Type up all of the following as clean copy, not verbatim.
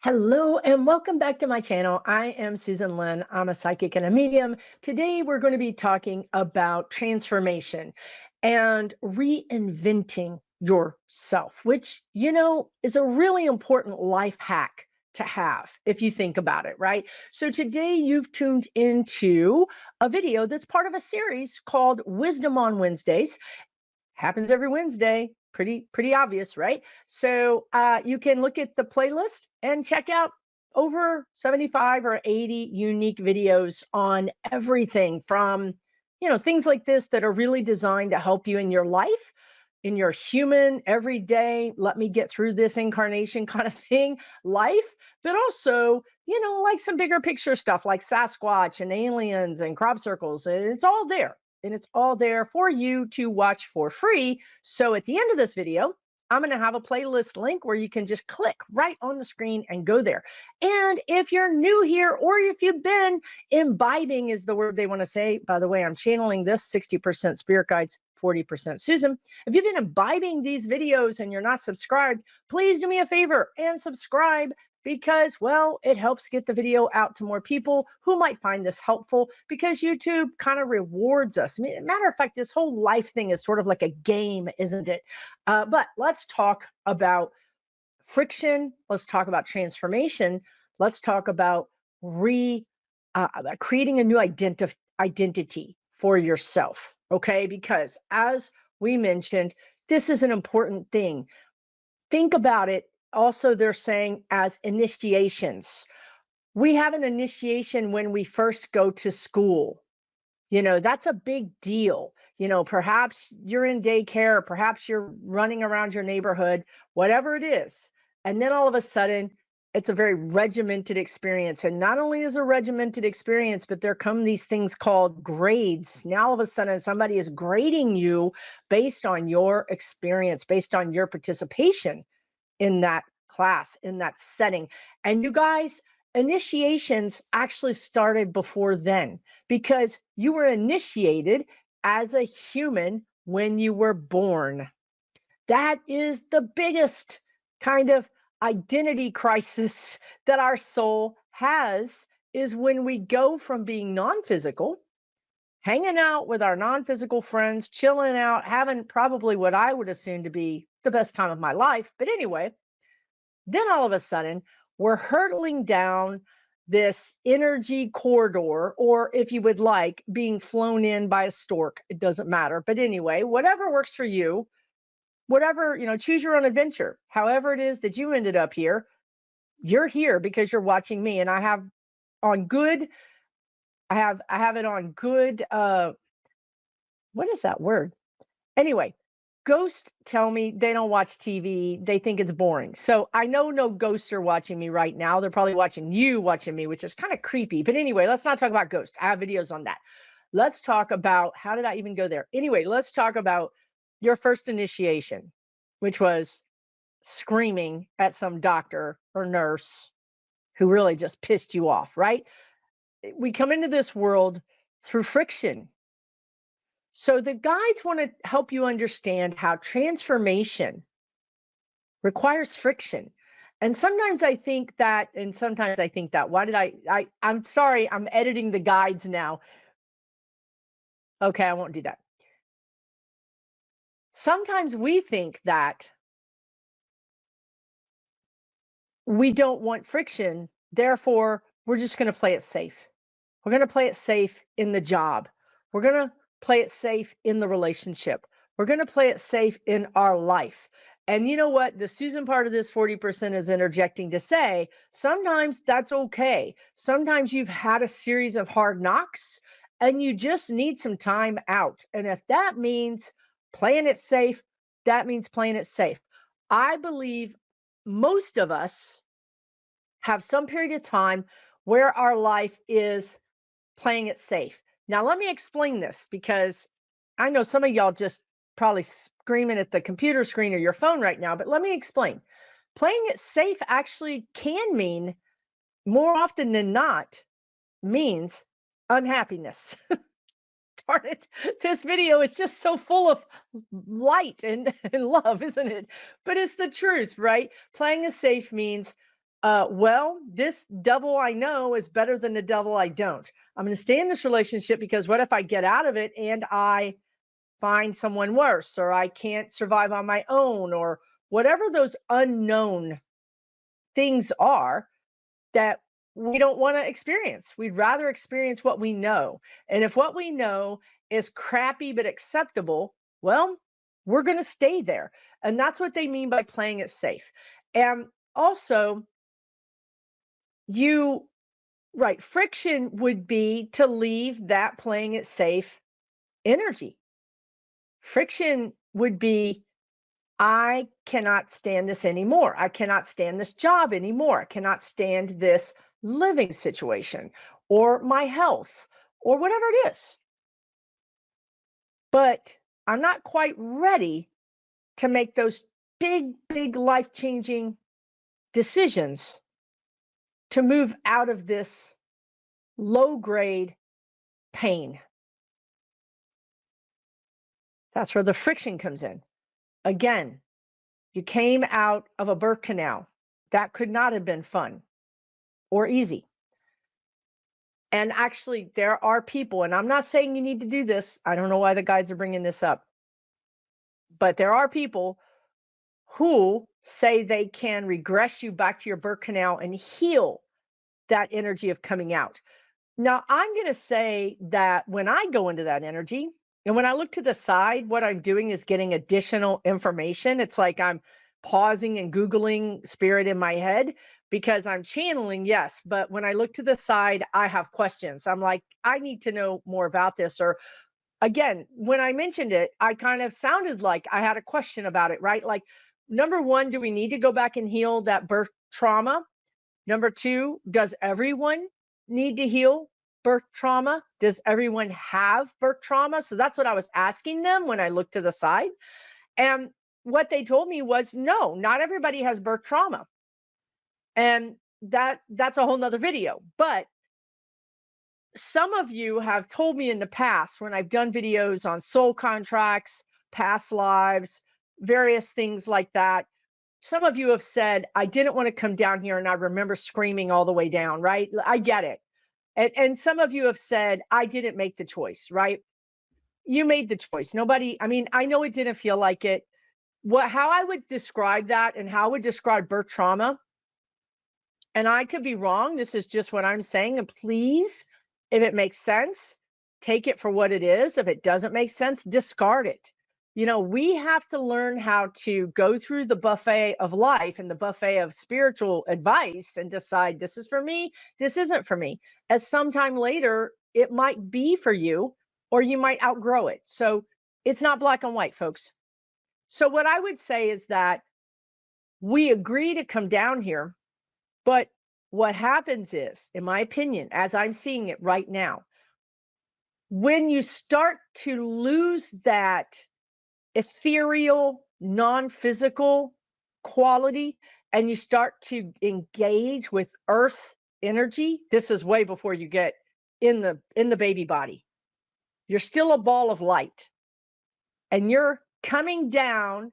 Hello and welcome back to my channel. I am Susan Lynn. I'm a psychic and a medium. Today we're going to be talking about transformation and reinventing yourself, which, is a really important life hack to have if you think about it, right? So today you've tuned into a video that's part of a series called Wisdom on Wednesdays. Happens every Wednesday. Pretty obvious, right? So you can look at the playlist and check out over 75 or 80 unique videos on everything from, things like this that are really designed to help you in your life, in your human, everyday, let me get through this incarnation kind of thing, life, but also, like some bigger picture stuff like Sasquatch and aliens and crop circles. And it's all there. And it's all there for you to watch for free. So at the end of this video, I'm going to have a playlist link where you can just click right on the screen and go there. And if you're new here, or if you've been imbibing is the word they want to say. By the way, I'm channeling this 60% spirit guides, 40% Susan. If you've been imbibing these videos and you're not subscribed, please do me a favor and subscribe because, well, it helps get the video out to more people who might find this helpful because YouTube kind of rewards us. Matter of fact, this whole life thing is sort of like a game, isn't it? But let's talk about friction. Let's talk about transformation. Let's talk about creating a new identity for yourself. Okay, because as we mentioned, this is an important thing. Think about it. Also, they're saying as initiations. We have an initiation when we first go to school. That's a big deal. Perhaps you're in daycare, perhaps you're running around your neighborhood, whatever it is. And then all of a sudden, it's a very regimented experience. And not only is a regimented experience, but there come these things called grades. Now, all of a sudden, somebody is grading you based on your experience, based on your participation in that class, in that setting. And you guys, initiations actually started before then because you were initiated as a human when you were born. That is the biggest kind of identity crisis that our soul has, is when we go from being non-physical, hanging out with our non-physical friends, chilling out, having probably what I would assume to be the best time of my life. But anyway, then all of a sudden, we're hurtling down this energy corridor, or if you would like, being flown in by a stork. It doesn't matter. But anyway, whatever works for you, whatever, choose your own adventure. However it is that you ended up here, you're here because you're watching me. And I have on good, I have it on good, what is that word? Anyway, ghosts tell me they don't watch TV. They think it's boring. So I know no ghosts are watching me right now. They're probably watching you watching me, which is kind of creepy. But anyway, let's not talk about ghosts. I have videos on that. Let's talk about, how did I even go there? Anyway, let's talk about your first initiation, which was screaming at some doctor or nurse who really just pissed you off, right? We come into this world through friction. So the guides want to help you understand how transformation requires friction. And sometimes I think that, and sometimes I think that. Why did I'm sorry, I'm editing the guides now. Okay, I won't do that. Sometimes we think that we don't want friction, therefore we're just going to play it safe. We're going to play it safe in the job. We're going to play it safe in the relationship. We're going to play it safe in our life. And you know what? The Susan part of this 40% is interjecting to say, sometimes that's okay. Sometimes you've had a series of hard knocks and you just need some time out. And if that means playing it safe, that means playing it safe. I believe most of us have some period of time where our life is playing it safe. Now, let me explain this because I know some of y'all just probably screaming at the computer screen or your phone right now, but let me explain. Playing it safe actually can mean, more often than not, means unhappiness. Darn it. This video is just so full of light and love, isn't it? But it's the truth, right? Playing it safe means well, this devil I know is better than the devil I don't. I'm going to stay in this relationship because what if I get out of it and I find someone worse, or I can't survive on my own, or whatever those unknown things are that we don't want to experience. We'd rather experience what we know. And if what we know is crappy but acceptable, well, we're going to stay there. And that's what they mean by playing it safe. And also, you, right, friction would be to leave that playing it safe energy. Friction would be, I cannot stand this anymore. I cannot stand this job anymore. I cannot stand this living situation or my health or whatever it is. But I'm not quite ready to make those big, big life changing decisions to move out of this low grade pain. That's where the friction comes in. Again, you came out of a birth canal. That could not have been fun or easy. And actually, there are people, and I'm not saying you need to do this. I don't know why the guides are bringing this up. But there are people who say they can regress you back to your birth canal and heal that energy of coming out. Now, I'm going to say that when I go into that energy, and when I look to the side, what I'm doing is getting additional information. It's like I'm pausing and Googling spirit in my head because I'm channeling, yes. But when I look to the side, I have questions. I'm like, I need to know more about this. Or again, when I mentioned it, I kind of sounded like I had a question about it, right? Like, number one, do we need to go back and heal that birth trauma? Number two, does everyone need to heal birth trauma? Does everyone have birth trauma? So that's what I was asking them when I looked to the side. And what they told me was, no, not everybody has birth trauma. And that's a whole nother video. But some of you have told me in the past when I've done videos on soul contracts, past lives, various things like that. Some of you have said, I didn't want to come down here and I remember screaming all the way down, right? I get it. And some of you have said, I didn't make the choice, right? You made the choice. Nobody, I mean, I know it didn't feel like it. How I would describe that and how I would describe birth trauma, and I could be wrong. This is just what I'm saying. And please, if it makes sense, take it for what it is. If it doesn't make sense, discard it. You know, we have to learn how to go through the buffet of life and the buffet of spiritual advice and decide this is for me, this isn't for me. As sometime later, it might be for you or you might outgrow it. So it's not black and white, folks. So what I would say is that we agree to come down here, but what happens is, in my opinion, as I'm seeing it right now, when you start to lose that ethereal, non-physical quality, and you start to engage with earth energy, this is way before you get in the baby body. You're still a ball of light, and you're coming down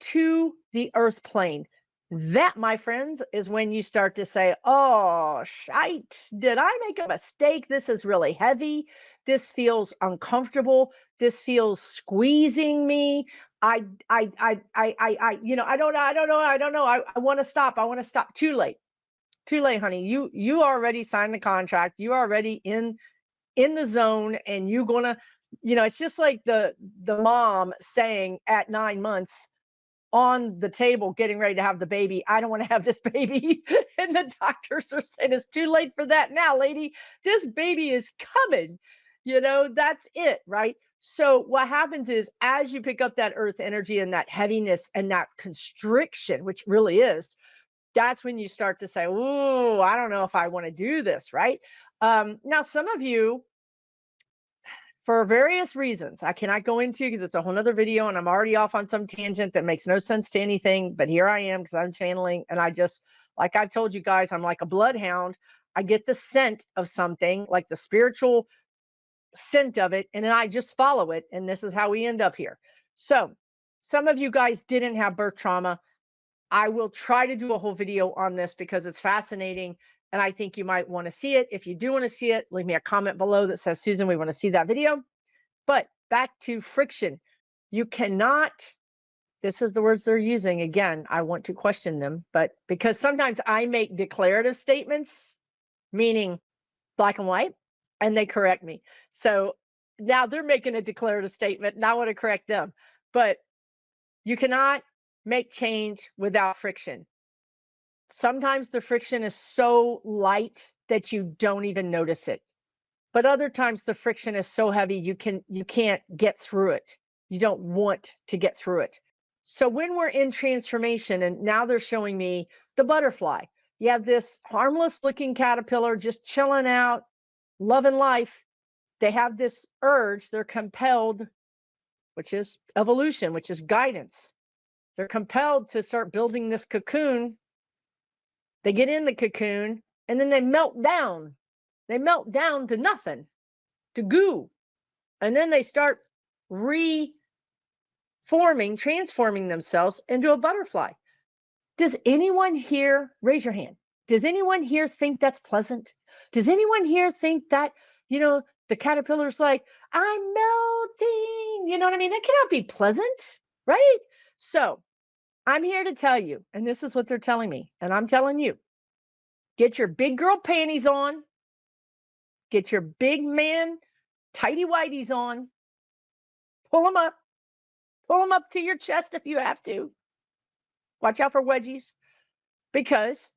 to the earth plane. That, my friends, is when you start to say, oh, shite, did I make a mistake? This is really heavy. This feels uncomfortable. This feels squeezing me. I don't know. I want to stop. I want to stop. Too late. Too late, honey. You already signed the contract. You are already in the zone, and you're gonna, it's just like the mom saying at 9 months, on the table getting ready to have the baby, I don't want to have this baby. And the doctors are saying it's too late for that now, lady. This baby is coming. That's it, right? So what happens is, as you pick up that earth energy and that heaviness and that constriction, which really is, that's when you start to say, oh, I don't know if I want to do this, right? Now, some of you, for various reasons I cannot go into because it's a whole nother video and I'm already off on some tangent that makes no sense to anything, but here I am because I'm channeling, and I just, like I've told you guys, I'm like a bloodhound. I get the scent of something, like the spiritual scent of it, and then I just follow it, and this is how we end up here. So some of you guys didn't have birth trauma. I will try to do a whole video on this because it's fascinating and I think you might want to see it. If you do want to see it, leave me a comment below that says, Susan, we want to see that video. But back to friction. You cannot, this is the words they're using. Again, I want to question them, but because sometimes I make declarative statements, meaning black and white, and they correct me. So now they're making a declarative statement and I want to correct them. But you cannot make change without friction. Sometimes the friction is so light that you don't even notice it. But other times the friction is so heavy you can't get through it. You don't want to get through it. So when we're in transformation, and now they're showing me the butterfly. You have this harmless looking caterpillar just chilling out, loving life. They have this urge, they're compelled, which is evolution, which is guidance. They're compelled to start building this cocoon. They get in the cocoon and then they melt down. They melt down to nothing, to goo. And then they start transforming themselves into a butterfly. Does anyone here, raise your hand, does anyone here think that's pleasant? Does anyone here think that, the caterpillar's like, I'm melting? You know what I mean? That cannot be pleasant, right? So I'm here to tell you, and this is what they're telling me, and I'm telling you, get your big girl panties on, get your big man tighty whities on, pull them up to your chest if you have to. Watch out for wedgies, because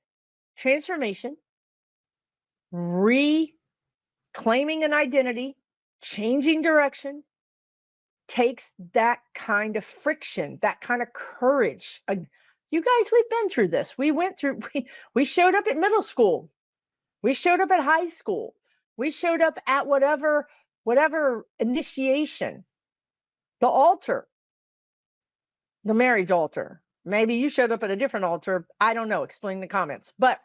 transformation, reclaiming an identity, changing direction, takes that kind of friction, that kind of courage. You guys, we've been through this. We showed up at middle school. We showed up at high school. We showed up at whatever initiation, the altar, the marriage altar. Maybe you showed up at a different altar. I don't know. Explain in the comments. But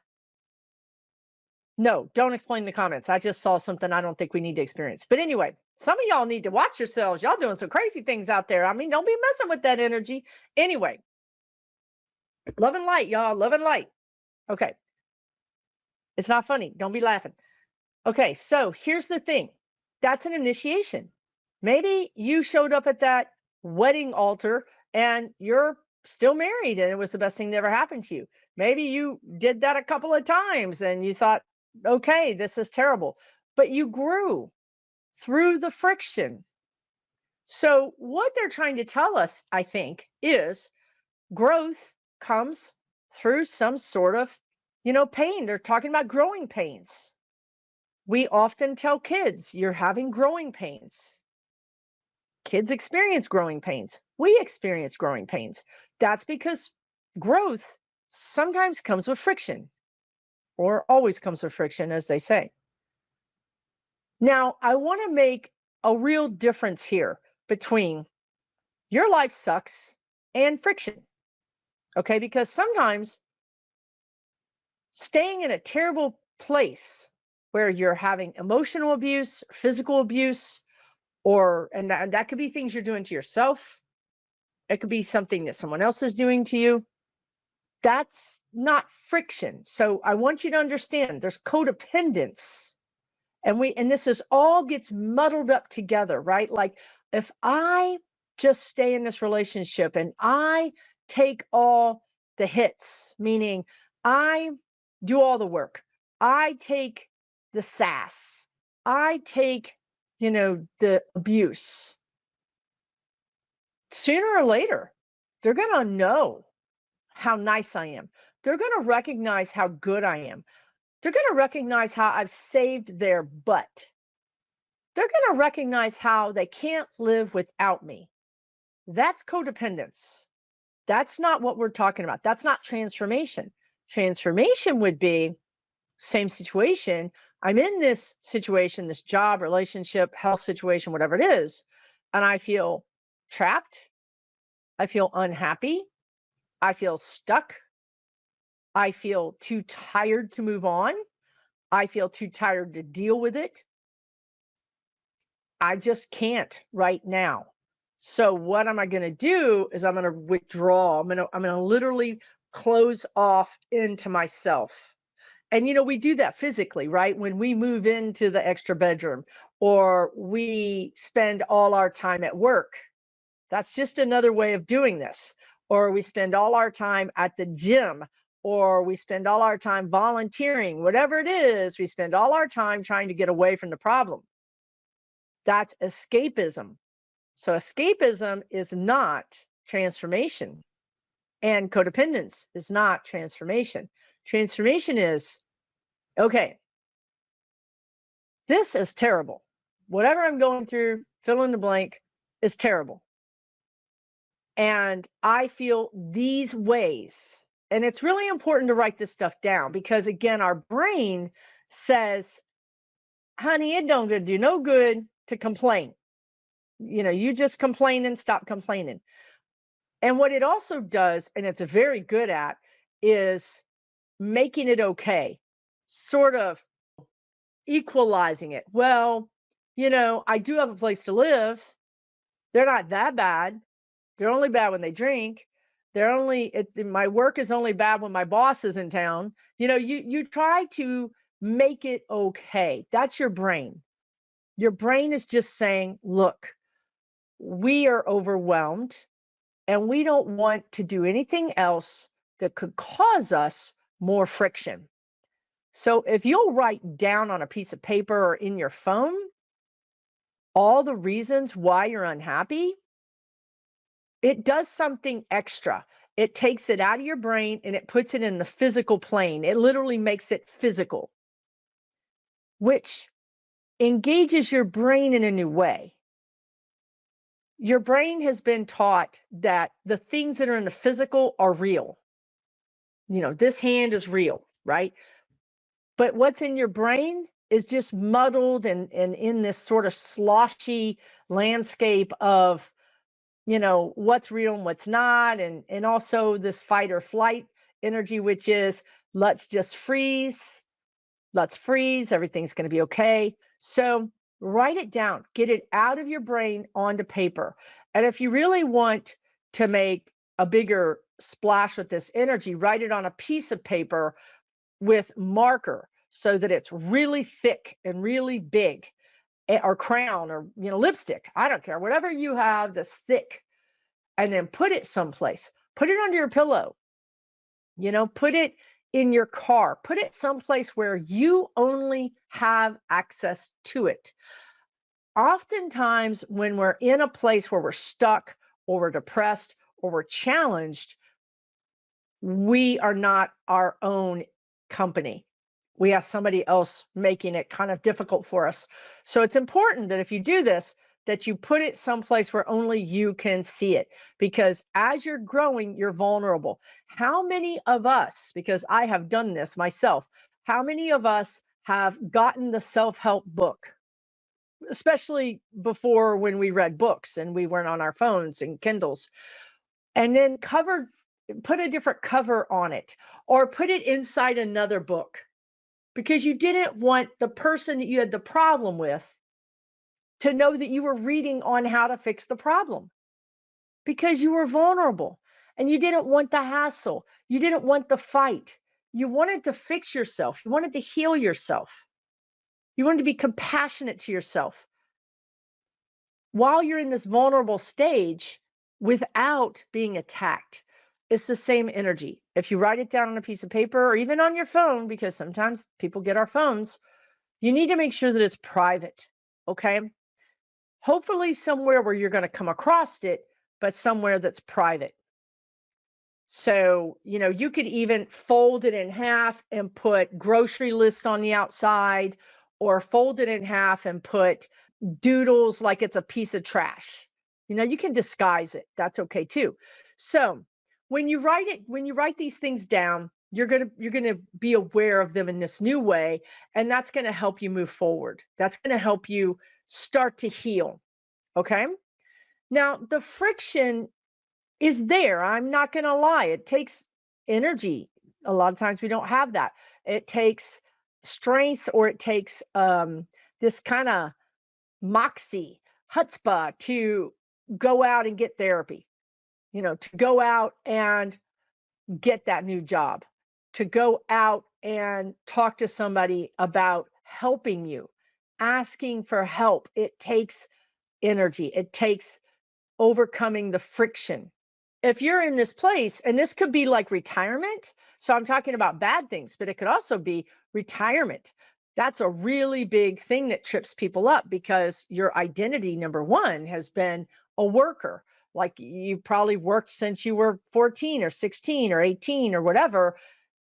no, don't explain in the comments. I just saw something I don't think we need to experience. But anyway, some of y'all need to watch yourselves. Y'all doing some crazy things out there. I mean, don't be messing with that energy. Anyway, love and light, y'all. Love and light. Okay. It's not funny. Don't be laughing. Okay, so here's the thing. That's an initiation. Maybe you showed up at that wedding altar and you're still married and it was the best thing that ever happened to you. Maybe you did that a couple of times and you thought, okay, this is terrible. But you grew through the friction. So what they're trying to tell us, I think, is growth comes through some sort of, pain. They're talking about growing pains. We often tell kids, you're having growing pains. Kids experience growing pains. We experience growing pains. That's because growth sometimes comes with friction, or always comes with friction, as they say. Now, I want to make a real difference here between your life sucks and friction. Okay, because sometimes staying in a terrible place where you're having emotional abuse, physical abuse, and that could be things you're doing to yourself. It could be something that someone else is doing to you. That's not friction. So I want you to understand there's codependence. And this is all gets muddled up together, right? Like if I just stay in this relationship and I take all the hits, meaning I do all the work, I take the sass, I take, the abuse. Sooner or later, they're going to know how nice I am. They're going to recognize how good I am. They're going to recognize how I've saved their butt. They're going to recognize how they can't live without me. That's codependence. That's not what we're talking about. That's not transformation. Transformation would be same situation. I'm in this situation, this job, relationship, health situation, whatever it is, and I feel trapped. I feel unhappy. I feel stuck. I feel too tired to move on. I feel too tired to deal with it. I just can't right now. So what am I going to do is I'm going to withdraw. I'm going to literally close off into myself. And, we do that physically, right? When we move into the extra bedroom or we spend all our time at work, that's just another way of doing this. Or we spend all our time at the gym, or we spend all our time volunteering, whatever it is, we spend all our time trying to get away from the problem. That's escapism. So, escapism is not transformation, and codependence is not transformation. Transformation is, okay, this is terrible. Whatever I'm going through, fill in the blank, is terrible. And I feel these ways. And it's really important to write this stuff down because, again, our brain says, honey, it don't gonna do no good to complain. You just complain and stop complaining. And what it also does, and it's very good at, is making it okay, sort of equalizing it. Well, I do have a place to live. They're not that bad. They're only bad when they drink. My work is only bad when my boss is in town. You try to make it okay. That's your brain. Your brain is just saying, look, we are overwhelmed and we don't want to do anything else that could cause us more friction. So if you'll write down on a piece of paper or in your phone all the reasons why you're unhappy, it does something extra. It takes it out of your brain and it puts it in the physical plane. It literally makes it physical, which engages your brain in a new way. Your brain has been taught that the things that are in the physical are real. This hand is real, right? But what's in your brain is just muddled and in this sort of sloshy landscape of what's real and what's not, and also this fight or flight energy, which is let's just freeze, everything's going to be okay. So write it down, get it out of your brain onto paper. And if you really want to make a bigger splash with this energy, write it on a piece of paper with marker so that it's really thick and really big, or crown, or lipstick, I don't care, whatever you have that's thick. And then put it someplace. Put it under your pillow. Put it in your car. Put it someplace where you only have access to it. Oftentimes, when we're in a place where we're stuck or we're depressed or we're challenged, we are not our own company. We have somebody else making it kind of difficult for us. So it's important that if you do this, that you put it someplace where only you can see it, because as you're growing, you're vulnerable. How many of us, because I have done this myself, how many of us have gotten the self-help book, especially before when we read books and we weren't on our phones and Kindles, and then put a different cover on it, or put it inside another book because you didn't want the person that you had the problem with to know that you were reading on how to fix the problem, because you were vulnerable and you didn't want the hassle. You didn't want the fight. You wanted to fix yourself. You wanted to heal yourself. You wanted to be compassionate to yourself while you're in this vulnerable stage without being attacked. It's the same energy. If you write it down on a piece of paper or even on your phone, because sometimes people get our phones, you need to make sure that it's private, okay? Hopefully somewhere where you're going to come across it, but somewhere that's private. So, you could even fold it in half and put grocery list on the outside, or fold it in half and put doodles like it's a piece of trash. You can disguise it. That's okay too. So, when you write these things down, you're going to be aware of them in this new way, and that's going to help you move forward. That's going to help you start to heal. Okay? Now, the friction is there. I'm not going to lie. It takes energy. A lot of times we don't have that. It takes strength, or it takes this kind of moxie, chutzpah to go out and get therapy, to go out and get that new job, to go out and talk to somebody about helping you, asking for help. It takes energy, it takes overcoming the friction. If you're in this place, and this could be like retirement, so I'm talking about bad things, but it could also be retirement. That's a really big thing that trips people up because your identity, number one, has been a worker. Like you probably worked since you were 14 or 16 or 18 or whatever.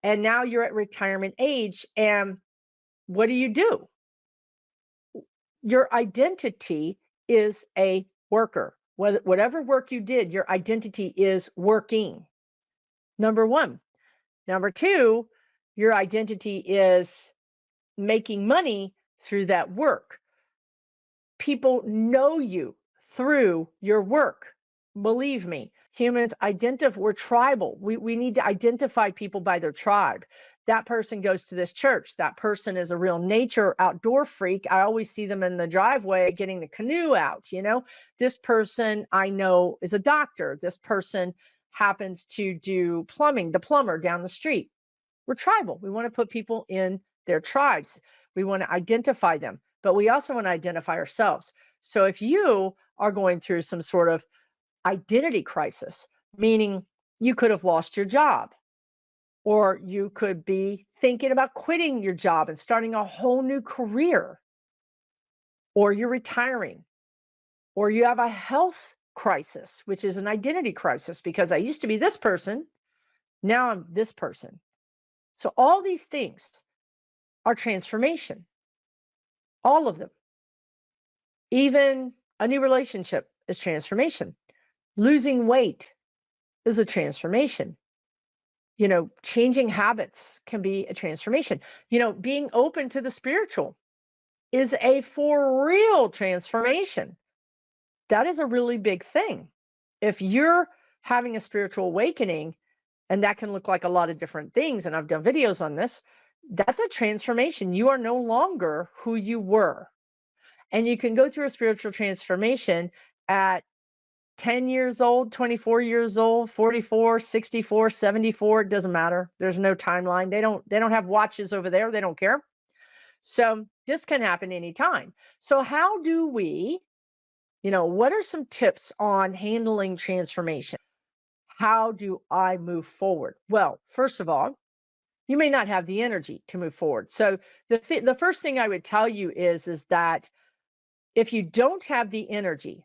And now you're at retirement age. And what do? Your identity is a worker. Whatever work you did, your identity is working. Number one. Number two, your identity is making money through that work. People know you through your work. Believe me, humans we're tribal. We need to identify people by their tribe. That person goes to this church. That person is a real nature outdoor freak. I always see them in the driveway getting the canoe out. This person I know is a doctor. This person happens to do plumbing, the plumber down the street. We're tribal. We want to put people in their tribes. We want to identify them, but we also want to identify ourselves. So if you are going through some sort of identity crisis, meaning you could have lost your job, or you could be thinking about quitting your job and starting a whole new career, or you're retiring, or you have a health crisis, which is an identity crisis because I used to be this person, now I'm this person. So all these things are transformation, all of them. Even a new relationship is transformation. Losing weight is a transformation. Changing habits can be a transformation. Being open to the spiritual is a for real transformation. That is a really big thing. If you're having a spiritual awakening, and that can look like a lot of different things, and I've done videos on this, that's a transformation. You are no longer who you were. And you can go through a spiritual transformation at 10 years old, 24 years old, 44, 64, 74, it doesn't matter. There's no timeline. They don't have watches over there. They don't care. So this can happen anytime. So how do we, what are some tips on handling transformation? How do I move forward? Well, first of all, you may not have the energy to move forward. So the first thing I would tell you is that if you don't have the energy,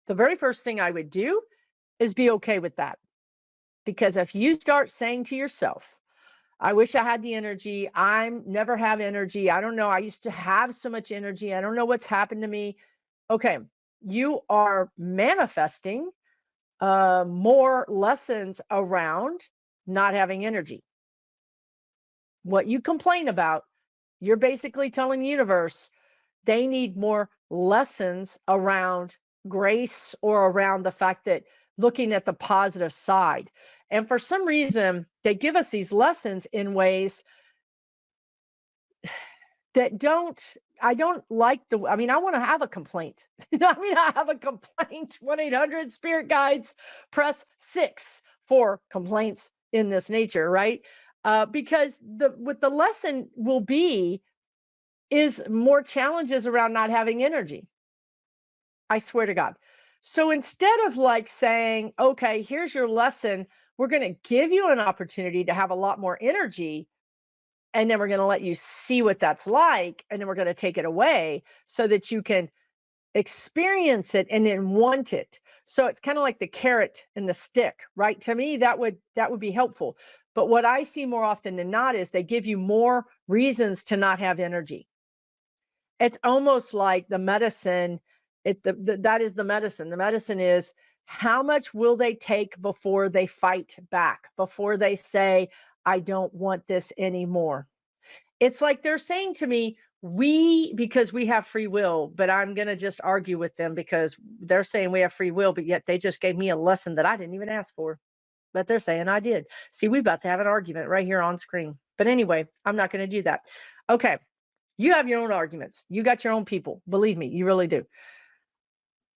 the very first thing I would do is be okay with that. Because if you start saying to yourself, I wish I had the energy, I never have energy, I don't know, I used to have so much energy, I don't know what's happened to me. Okay, you are manifesting more lessons around not having energy. What you complain about, you're basically telling the universe they need more lessons around grace or around the fact that looking at the positive side. And for some reason, they give us these lessons in ways that I don't like I mean, I want to have a complaint. I have a complaint. 1-800 Spirit Guides, press 6 for complaints in this nature, right? Because what the lesson will be is more challenges around not having energy. I swear to God. So instead of like saying, okay, here's your lesson, we're going to give you an opportunity to have a lot more energy. And then we're going to let you see what that's like. And then we're going to take it away so that you can experience it and then want it. So it's kind of like the carrot and the stick, right? To me, that would be helpful. But what I see more often than not is they give you more reasons to not have energy. It's almost like the medicine. That is the medicine. The medicine is how much will they take before they fight back, before they say, I don't want this anymore. It's like they're saying to me, because we have free will, but I'm going to just argue with them because they're saying we have free will, but yet they just gave me a lesson that I didn't even ask for. But they're saying I did. See, we're about to have an argument right here on screen. But anyway, I'm not going to do that. Okay. You have your own arguments. You got your own people. Believe me, you really do.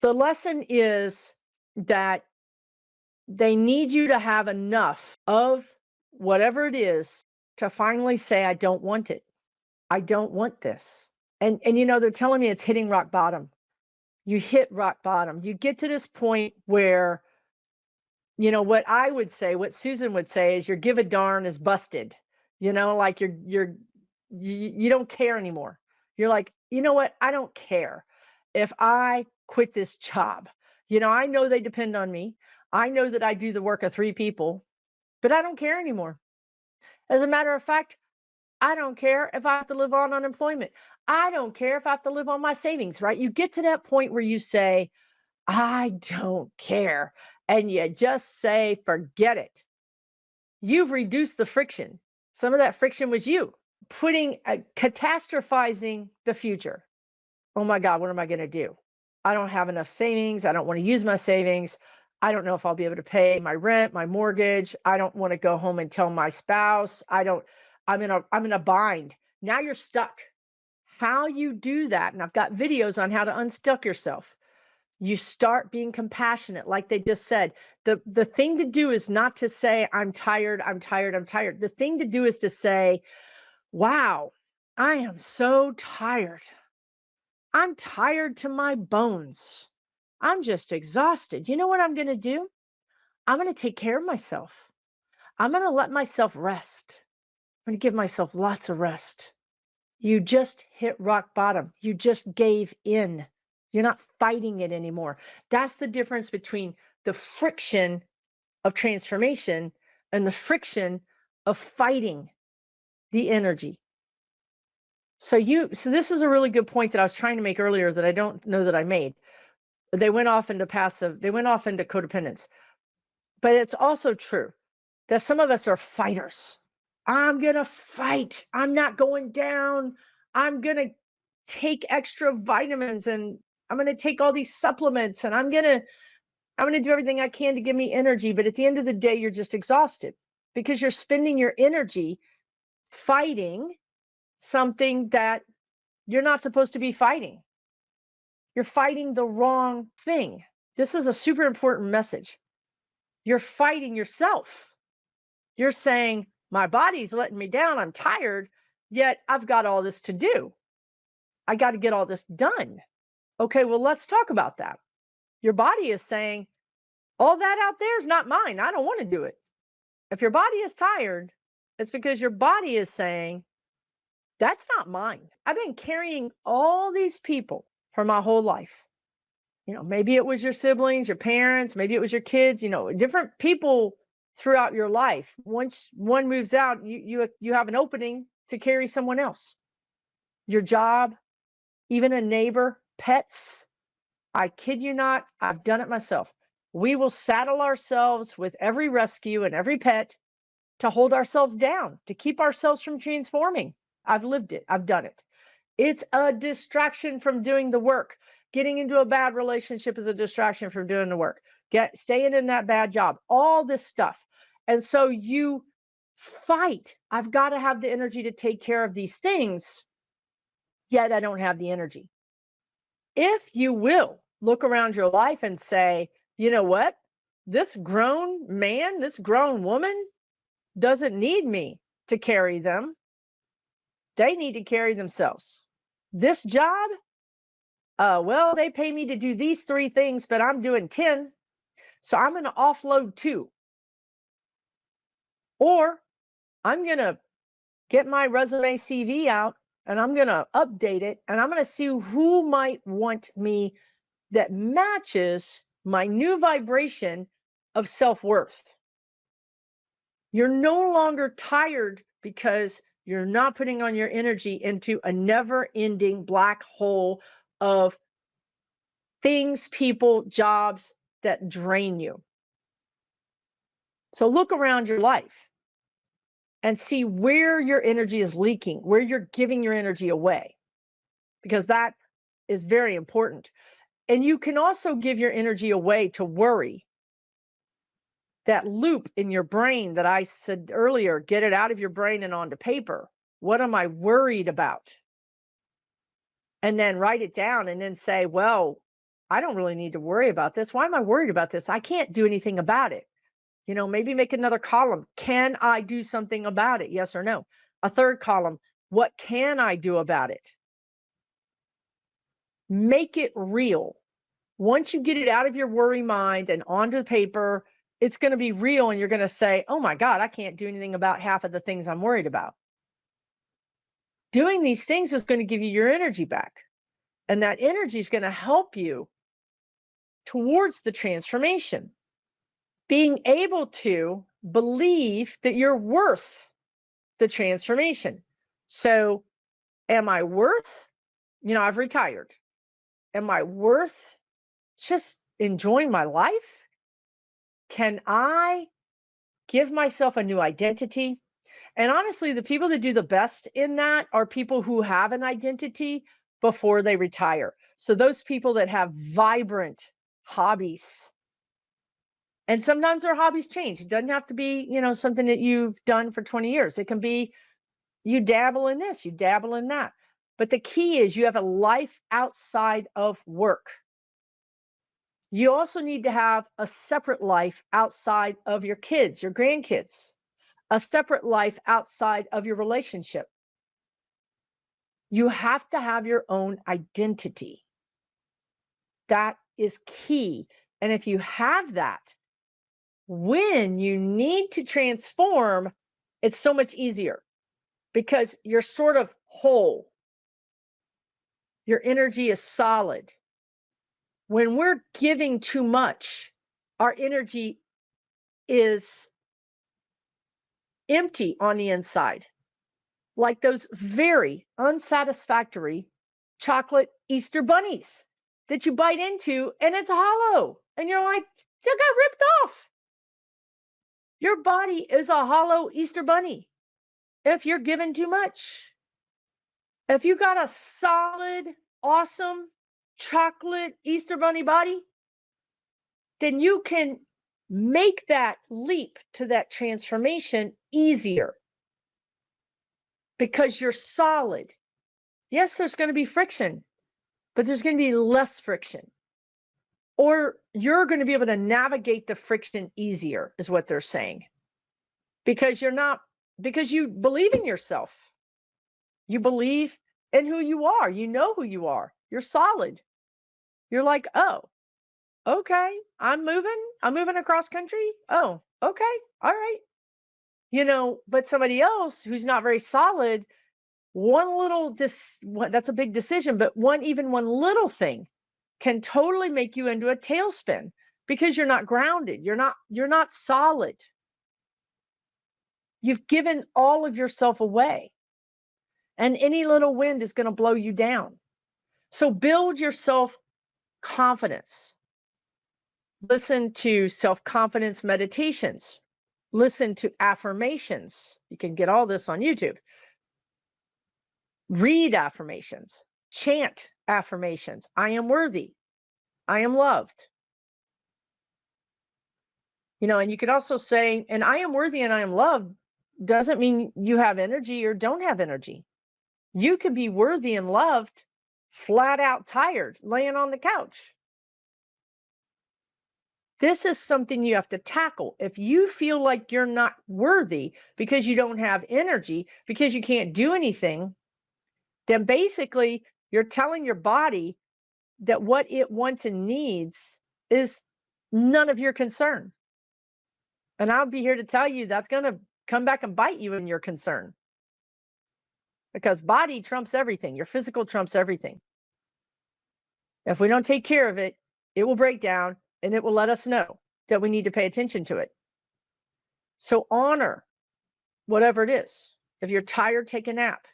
The lesson is that they need you to have enough of whatever it is, to finally say, I don't want it. I don't want this. And they're telling me it's hitting rock bottom. You hit rock bottom. You get to this point where, what I would say, what Susan would say is your give a darn is busted. Like you don't care anymore. You're like, you know what? I don't care if I quit this job. I know they depend on me. I know that I do the work of 3 people, but I don't care anymore. As a matter of fact, I don't care if I have to live on unemployment. I don't care if I have to live on my savings, right? You get to that point where you say, I don't care. And you just say, forget it. You've reduced the friction. Some of that friction was you catastrophizing the future. Oh my God, what am I going to do? I don't have enough savings. I don't want to use my savings. I don't know if I'll be able to pay my rent, my mortgage. I don't want to go home and tell my spouse. I'm in a bind. Now you're stuck. How you do that, and I've got videos on how to unstuck yourself. You start being compassionate, like they just said. The thing to do is not to say, I'm tired, I'm tired, I'm tired. The thing to do is to say, wow, I am so tired. I'm tired to my bones. I'm just exhausted. You know what I'm going to do? I'm going to take care of myself. I'm going to let myself rest. I'm going to give myself lots of rest. You just hit rock bottom. You just gave in. You're not fighting it anymore. That's the difference between the friction of transformation and the friction of fighting the energy. So this is a really good point that I was trying to make earlier that I don't know that I made. They went off into codependence. But it's also true that some of us are fighters. I'm going to fight. I'm not going down. I'm going to take extra vitamins and I'm going to take all these supplements and I'm going to do everything I can to give me energy. But at the end of the day, you're just exhausted because you're spending your energy fighting something that you're not supposed to be fighting. You're fighting the wrong thing. This is a super important message. You're fighting yourself. You're saying, my body's letting me down. I'm tired, yet I've got all this to do. I got to get all this done. Okay, well, let's talk about that. Your body is saying, all that out there is not mine. I don't want to do it. If your body is tired, it's because your body is saying, that's not mine. I've been carrying all these people for my whole life. Maybe it was your siblings, your parents, maybe it was your kids, different people throughout your life. Once one moves out, you have an opening to carry someone else. Your job, even a neighbor, pets. I kid you not, I've done it myself. We will saddle ourselves with every rescue and every pet to hold ourselves down, to keep ourselves from transforming. I've lived it. I've done it. It's a distraction from doing the work. Getting into a bad relationship is a distraction from doing the work. Staying in that bad job, all this stuff. And so you fight. I've got to have the energy to take care of these things, yet I don't have the energy. If you will look around your life and say, you know what? This grown man, this grown woman doesn't need me to carry them. They need to carry themselves. This job, well, they pay me to do these 3 things, but I'm doing 10. So I'm going to offload 2. Or I'm going to get my resume CV out and I'm going to update it and I'm going to see who might want me that matches my new vibration of self-worth. You're no longer tired because you're not putting on your energy into a never-ending black hole of things, people, jobs that drain you. So look around your life and see where your energy is leaking, where you're giving your energy away, because that is very important. And you can also give your energy away to worry. That loop in your brain that I said earlier, get it out of your brain and onto paper. What am I worried about? And then write it down and then say, well, I don't really need to worry about this. Why am I worried about this? I can't do anything about it. Maybe make another column. Can I do something about it? Yes or no? A third column. What can I do about it? Make it real. Once you get it out of your worry mind and onto the paper, it's going to be real and you're going to say, oh my God, I can't do anything about half of the things I'm worried about. Doing these things is going to give you your energy back. And that energy is going to help you towards the transformation. Being able to believe that you're worth the transformation. So, am I worth, I've retired. Am I worth just enjoying my life? Can I give myself a new identity? And honestly, the people that do the best in that are people who have an identity before they retire. So those people that have vibrant hobbies. And sometimes their hobbies change. It doesn't have to be, something that you've done for 20 years. It can be you dabble in this, you dabble in that. But the key is you have a life outside of work. You also need to have a separate life outside of your kids, your grandkids, a separate life outside of your relationship. You have to have your own identity. That is key. And if you have that, when you need to transform, it's so much easier because you're sort of whole. Your energy is solid. When we're giving too much, our energy is empty on the inside, like those very unsatisfactory chocolate Easter bunnies that you bite into and it's hollow. And you're like, it got ripped off. Your body is a hollow Easter bunny if you're given too much. If you got a solid, awesome chocolate Easter bunny body, then you can make that leap to that transformation easier because you're solid. Yes, there's going to be friction, but there's going to be less friction. Or you're going to be able to navigate the friction easier, is what they're saying. Because you believe in yourself. You believe in who you are. You know who you are. You're solid. You're like, oh, okay, I'm moving across country. Oh, okay, all right. But somebody else who's not very solid, that's a big decision, but one little thing can totally make you into a tailspin because you're not grounded. You're not solid. You've given all of yourself away. And any little wind is going to blow you down. So build your self-confidence. Listen to self-confidence meditations. Listen to affirmations. You can get all this on YouTube. Read affirmations. Chant affirmations. I am worthy. I am loved. And you could also say, and I am worthy and I am loved doesn't mean you have energy or don't have energy. You can be worthy and loved, flat out tired, laying on the couch. This is something you have to tackle. If you feel like you're not worthy because you don't have energy, because you can't do anything, then basically you're telling your body that what it wants and needs is none of your concern. And I'll be here to tell you that's going to come back and bite you in your concern. Because body trumps everything. Your physical trumps everything. If we don't take care of it, it will break down and it will let us know that we need to pay attention to it. So honor whatever it is. If you're tired, take a nap.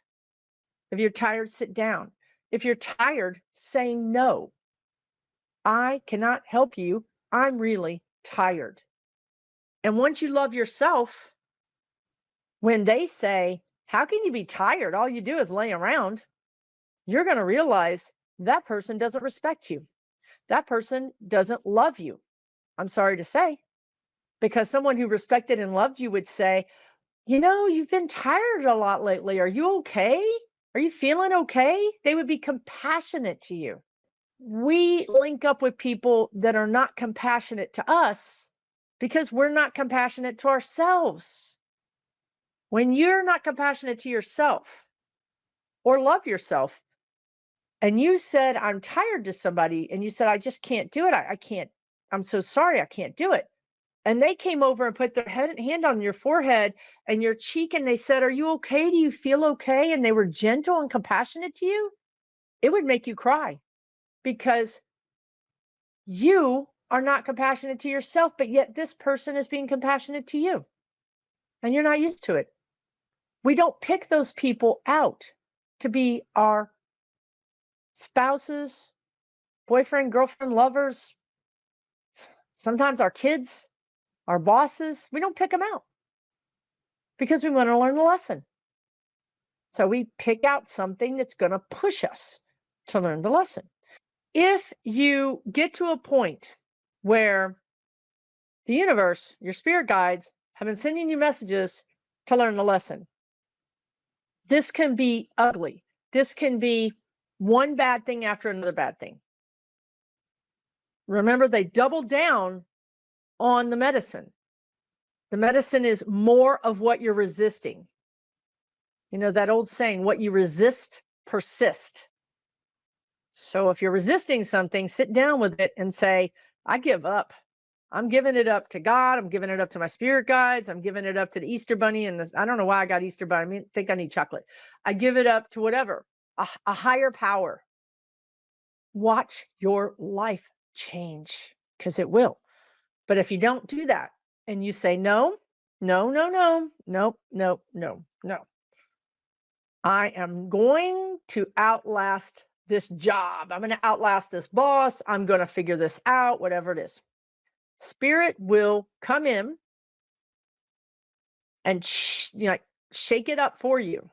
If you're tired, sit down. If you're tired, say no. I cannot help you. I'm really tired. And once you love yourself, when they say, how can you be tired? All you do is lay around. You're going to realize that person doesn't respect you. That person doesn't love you. I'm sorry to say, because someone who respected and loved you would say, you've been tired a lot lately. Are you okay? Are you feeling okay? They would be compassionate to you. We link up with people that are not compassionate to us, because we're not compassionate to ourselves. When you're not compassionate to yourself or love yourself, and you said, I'm tired to somebody, and you said, I just can't do it. I can't, I'm so sorry, I can't do it. And they came over and put their hand on your forehead and your cheek, and they said, are you okay? Do you feel okay? And they were gentle and compassionate to you. It would make you cry because you are not compassionate to yourself, but yet this person is being compassionate to you, and you're not used to it. We don't pick those people out to be our spouses, boyfriend, girlfriend, lovers, sometimes our kids, our bosses. We don't pick them out because we want to learn the lesson. So we pick out something that's going to push us to learn the lesson. If you get to a point where the universe, your spirit guides, have been sending you messages to learn the lesson, this can be ugly. This can be one bad thing after another bad thing. Remember, they doubled down on the medicine. The medicine is more of what you're resisting. You know, that old saying, what you resist, persist. So if you're resisting something, sit down with it and say, I give up. I'm giving it up to God. I'm giving it up to my spirit guides. I'm giving it up to the Easter bunny. And I don't know why I got Easter bunny. I think I need chocolate. I give it up to whatever, a higher power. Watch your life change, because it will. But if you don't do that and you say, no, no, no, no, no, no, no, no, I am going to outlast this job. I'm going to outlast this boss. I'm going to figure this out, whatever it is. Spirit will come in and shake it up for you.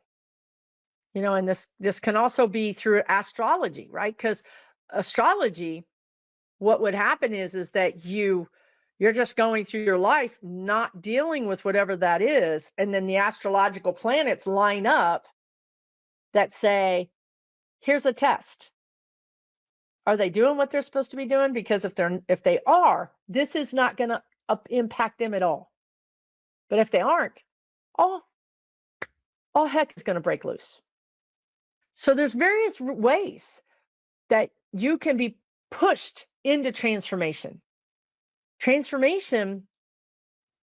You know, and this can also be through astrology, right? Because astrology, what would happen is that you're just going through your life not dealing with whatever that is, and then the astrological planets line up that say, here's a test. Are they doing what they're supposed to be doing? Because if they are, this is not going to impact them at all. But if they aren't, all heck is going to break loose. So there's various ways that you can be pushed into transformation. Transformation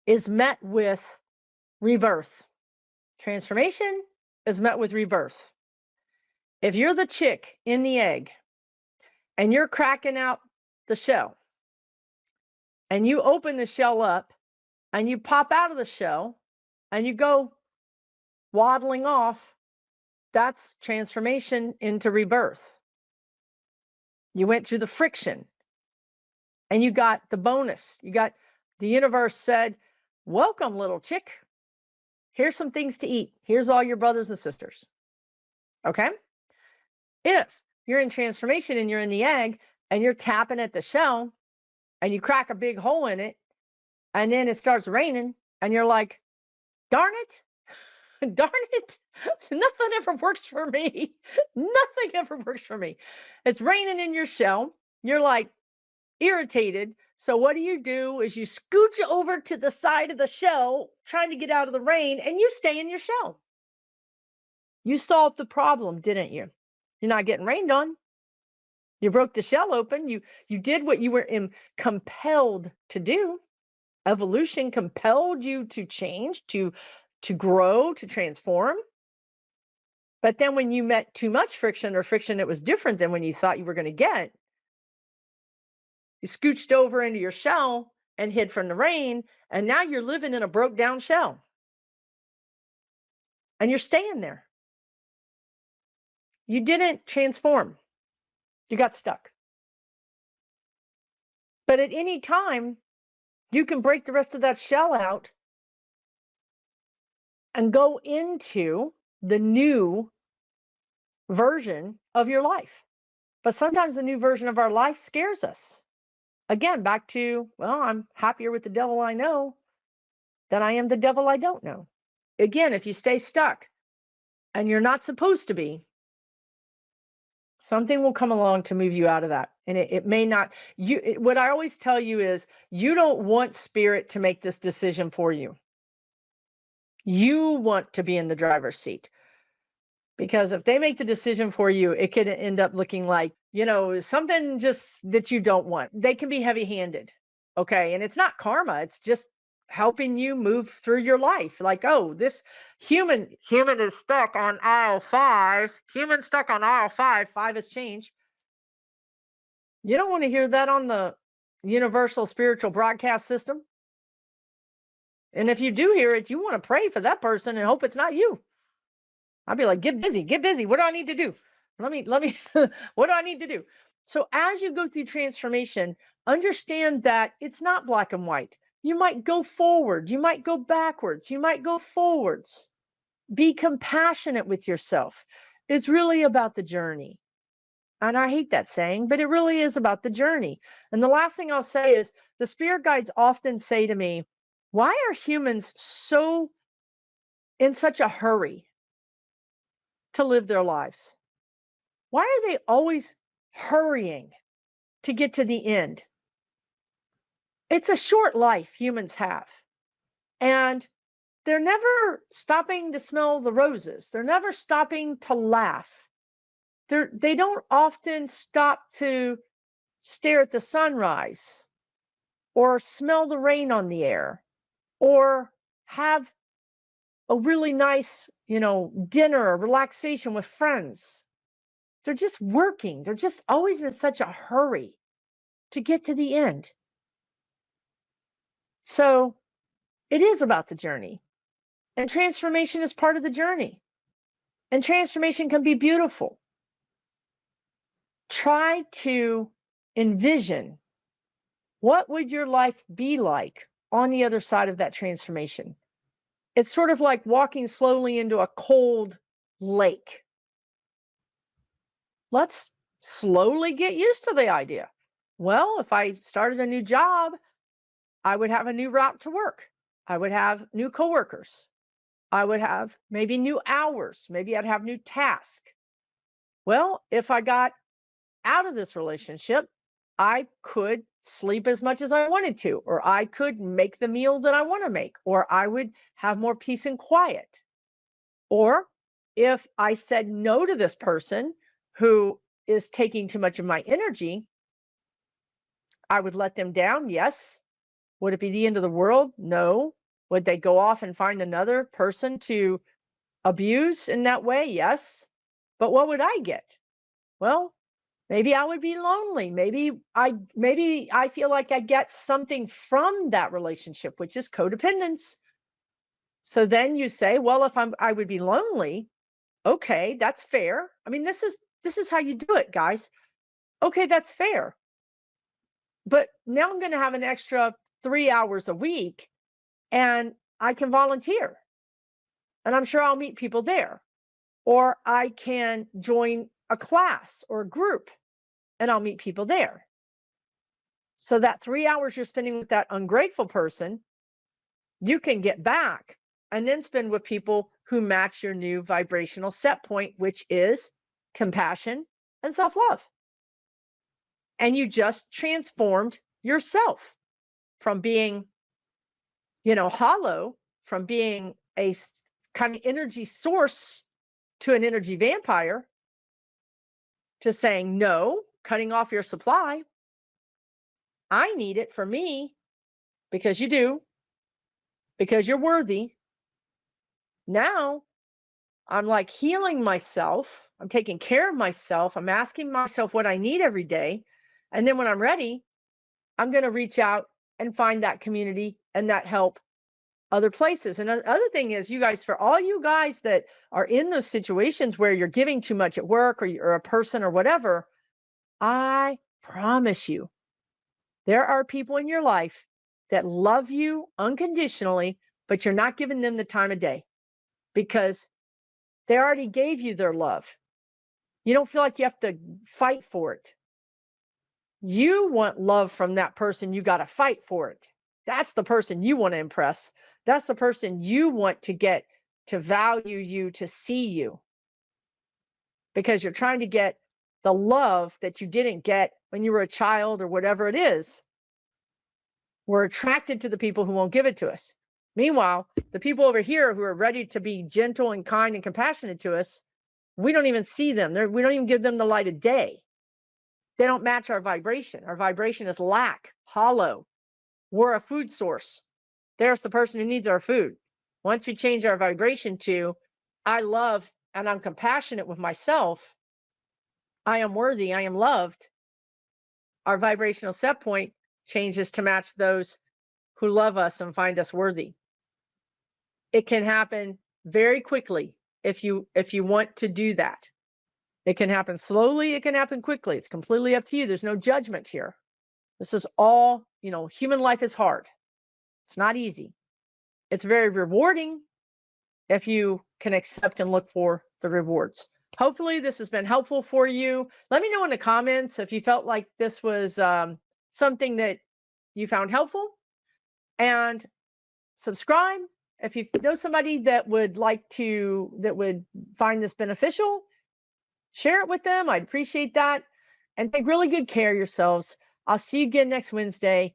is met with rebirth. Transformation is met with rebirth. If you're the chick in the egg and you're cracking out the shell, and you open the shell up and you pop out of the shell and you go waddling off, that's transformation into rebirth. You went through the friction and you got the bonus. The universe said, welcome, little chick. Here's some things to eat. Here's all your brothers and sisters. Okay? If you're in transformation and you're in the egg and you're tapping at the shell and you crack a big hole in it and then it starts raining and you're like, darn it, darn it, nothing ever works for me. Nothing ever works for me. It's raining in your shell. You're like irritated. So what do? Is you scooch over to the side of the shell trying to get out of the rain, and you stay in your shell. You solved the problem, didn't you? You're not getting rained on. You broke the shell open. You did what you were compelled to do. Evolution compelled you to change, to grow, to transform. But then when you met too much friction, or friction that was different than when you thought you were going to get, you scooched over into your shell and hid from the rain, and now you're living in a broke down shell. And you're staying there. You didn't transform. You got stuck. But at any time, you can break the rest of that shell out and go into the new version of your life. But sometimes the new version of our life scares us. Again, back to, well, I'm happier with the devil I know than I am the devil I don't know. Again, if you stay stuck and you're not supposed to be, Something will come along to move you out of that. And it may not, what I always tell you is you don't want spirit to make this decision for you. You want to be in the driver's seat. Because if they make the decision for you, it could end up looking like, something just that you don't want. They can be heavy handed. Okay. And it's not karma, it's just helping you move through your life. Like, oh, this human is stuck on aisle 5. Human stuck on aisle 5. 5 is change. You don't want to hear that on the universal spiritual broadcast system. And if you do hear it, you want to pray for that person and hope it's not you. I'd be like, get busy, get busy. What do I need to do? Let me, what do I need to do? So as you go through transformation, understand that it's not black and white. You might go forward, you might go backwards, you might go forwards. Be compassionate with yourself. It's really about the journey. And I hate that saying, but it really is about the journey. And the last thing I'll say is the spirit guides often say to me, why are humans so in such a hurry to live their lives? Why are they always hurrying to get to the end? It's a short life humans have. And they're never stopping to smell the roses. They're never stopping to laugh. They don't often stop to stare at the sunrise or smell the rain on the air or have a really nice, dinner or relaxation with friends. They're just working. They're just always in such a hurry to get to the end. So it is about the journey. And transformation is part of the journey. And transformation can be beautiful. Try to envision what would your life be like on the other side of that transformation. It's sort of like walking slowly into a cold lake. Let's slowly get used to the idea. Well, if I started a new job, I would have a new route to work. I would have new coworkers. I would have maybe new hours. Maybe I'd have new tasks. Well, if I got out of this relationship, I could sleep as much as I wanted to, or I could make the meal that I want to make, or I would have more peace and quiet. Or if I said no to this person who is taking too much of my energy, I would let them down. Yes. Would it be the end of the world? No. Would they go off and find another person to abuse in that way? Yes. But what would I get? Well, maybe I would be lonely. Maybe I feel like I get something from that relationship, which is codependence. So then you say, well, if I would be lonely, okay, that's fair. I mean, this is how you do it, guys. Okay, that's fair. But now I'm going to have an extra 3 hours a week and I can volunteer. And I'm sure I'll meet people there. Or I can join a class or a group and I'll meet people there. So that 3 hours you're spending with that ungrateful person, you can get back and then spend with people who match your new vibrational set point, which is compassion and self-love. And you just transformed yourself from being, hollow, from being a kind of energy source to an energy vampire, to saying no, cutting off your supply. I need it for me because you do, because you're worthy. Now I'm like healing myself. I'm taking care of myself. I'm asking myself what I need every day. And then when I'm ready, I'm going to reach out and find that community and that help other places. And the other thing is, you guys, for all you guys that are in those situations where you're giving too much at work or you're a person or whatever, I promise you, there are people in your life that love you unconditionally, but you're not giving them the time of day because they already gave you their love. You don't feel like you have to fight for it. You want love from that person, you got to fight for it. That's the person you want to impress. That's the person you want to get to value you, to see you. Because you're trying to get the love that you didn't get when you were a child or whatever it is. We're attracted to the people who won't give it to us. Meanwhile, the people over here who are ready to be gentle and kind and compassionate to us, we don't even see them. We don't even give them the light of day. They don't match our vibration. Our vibration is lack, hollow. We're a food source. There's the person who needs our food. Once we change our vibration to, I love and I'm compassionate with myself, I am worthy, I am loved, our vibrational set point changes to match those who love us and find us worthy. It can happen very quickly if you want to do that. It can happen slowly, it can happen quickly. It's completely up to you. There's no judgment here. This is all, human life is hard. It's not easy. It's very rewarding if you can accept and look for the rewards. Hopefully this has been helpful for you. Let me know in the comments if you felt like this was something that you found helpful, and subscribe if you know somebody that would find this beneficial. Share it with them. I'd appreciate that. And take really good care of yourselves. I'll see you again next Wednesday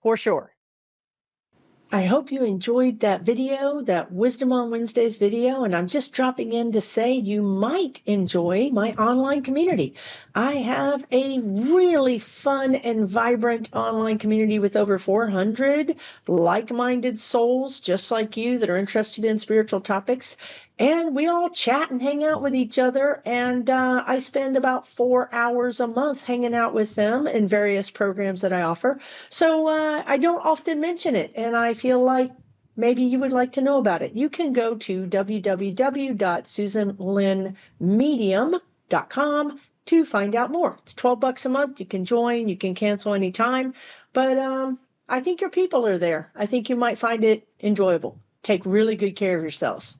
for sure. I hope you enjoyed that video, that Wisdom on Wednesdays video, and I'm just dropping in to say you might enjoy my online community. I have a really fun and vibrant online community with over 400 like-minded souls just like you that are interested in spiritual topics. And we all chat and hang out with each other, and I spend about 4 hours a month hanging out with them in various programs that I offer. So I don't often mention it, and I feel like maybe you would like to know about it. You can go to www.susanlynnmedium.com to find out more. It's $12 a month. You can join. You can cancel anytime. But I think your people are there. I think you might find it enjoyable. Take really good care of yourselves.